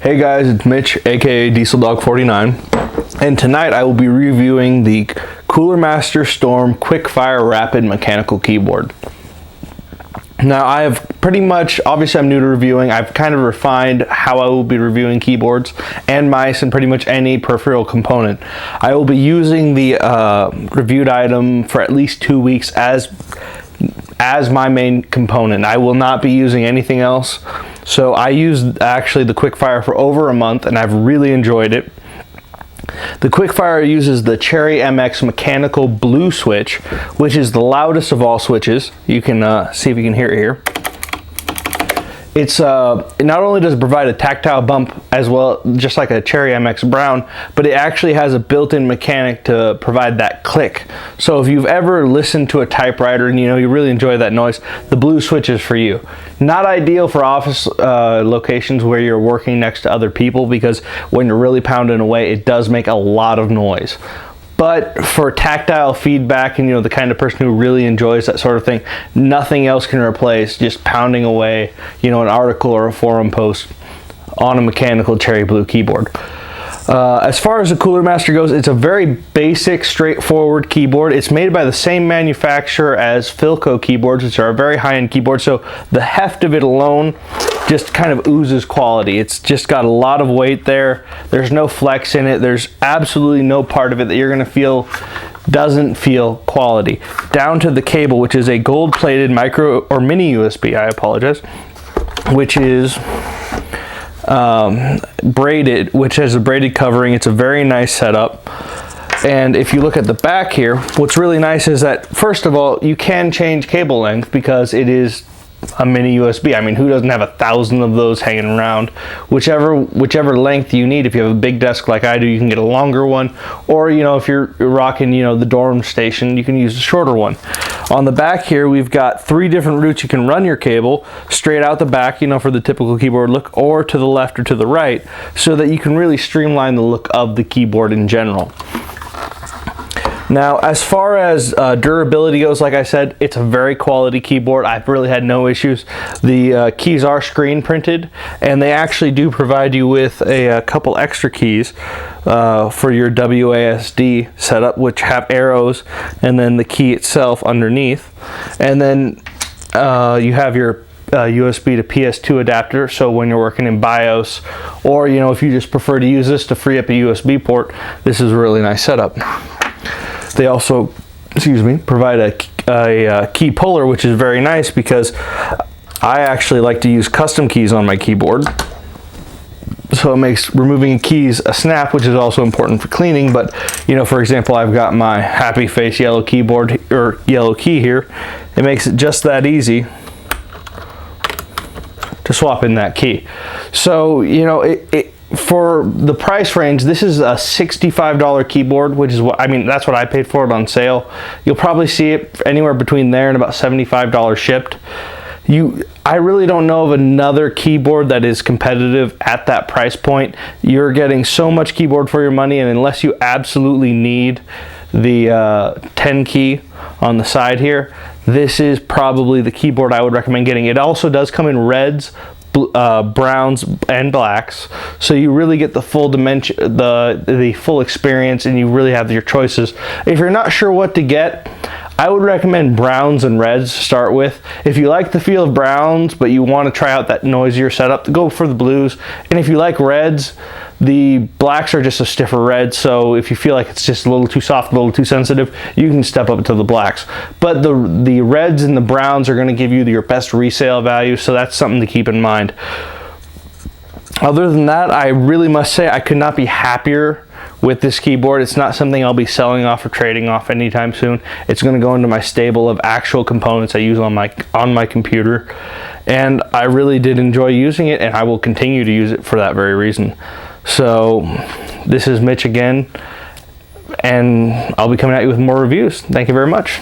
Hey guys, it's Mitch, aka DieselDog49, and tonight I will be reviewing the Coolermaster Storm Quickfire Rapid Mechanical Keyboard. Now I have pretty much, obviously I'm new to reviewing, I've kind of refined how I will be reviewing keyboards and mice and pretty much any peripheral component. I will be using the reviewed item for at least 2 weeks as my main component. I will not be using anything else. So I used actually the Quickfire for over a month and I've really enjoyed it. The Quickfire uses the Cherry MX mechanical blue switch, which is the loudest of all switches. You can see if you can hear it here. It's it not only does it provide a tactile bump as well, just like a Cherry MX Brown, but it actually has a built-in mechanic to provide that click. So if you've ever listened to a typewriter and you really enjoy that noise, the blue switch is for you. Not ideal for office locations where you're working next to other people, because when you're really pounding away, it does make a lot of noise. But for tactile feedback and the kind of person who really enjoys that sort of thing, nothing else can replace just pounding away an article or a forum post on a mechanical cherry blue keyboard. As far as the Coolermaster goes, it's a very basic, straightforward keyboard. It's made by the same manufacturer as Philco keyboards, which are a very high-end keyboard, so the heft of it alone just kind of oozes quality. It's just got a lot of weight there. There's no flex in it. There's absolutely no part of it that you're going to feel doesn't feel quality. Down to the cable, which is a gold-plated micro or mini USB, I apologize, which is braided, which has a braided covering. It's a very nice setup. And if you look at the back here, what's really nice is that, first of all, you can change cable length because it is a mini USB. I mean, who doesn't have 1,000 of those hanging around? Whichever length you need. If you have a big desk like I do, you can get a longer one, or if you're rocking the dorm station, you can use a shorter one. On the back here, we've got 3 different routes you can run your cable: straight out the back, for the typical keyboard look, or to the left or to the right, so that you can really streamline the look of the keyboard in general. Now, as far as durability goes, like I said, it's a very quality keyboard. I've really had no issues. The keys are screen printed, and they actually do provide you with a couple extra keys for your WASD setup, which have arrows, and then the key itself underneath. And then you have your USB to PS2 adapter, so when you're working in BIOS, or if you just prefer to use this to free up a USB port, this is a really nice setup. They also, provide a key puller, which is very nice because I actually like to use custom keys on my keyboard. So it makes removing keys a snap, which is also important for cleaning. But, for example, I've got my Happy Face yellow keyboard, or yellow key here. It makes it just that easy to swap in that key. So, for the price range, this is a $65 keyboard, which is that's what I paid for it on sale. You'll probably see it anywhere between there and about $75 shipped. I really don't know of another keyboard that is competitive at that price point. You're getting so much keyboard for your money, and unless you absolutely need the 10 key on the side here, this is probably the keyboard I would recommend getting. It also does come in reds, browns, and blacks, so you really get the full dimension, the full experience, and you really have your choices. If you're not sure what to get, I would recommend browns and reds to start with. If you like the feel of browns but you want to try out that noisier setup, go for the blues. And if you like reds, the blacks are just a stiffer red, so if you feel like it's just a little too soft, a little too sensitive, you can step up to the blacks. But the reds and the browns are going to give you your best resale value, so that's something to keep in mind. Other than that, I really must say I could not be happier with this keyboard. It's not something I'll be selling off or trading off anytime soon. It's going to go into my stable of actual components I use on my computer, and I really did enjoy using it, and I will continue to use it for that very reason. So this is Mitch again, and I'll be coming at you with more reviews. Thank you very much.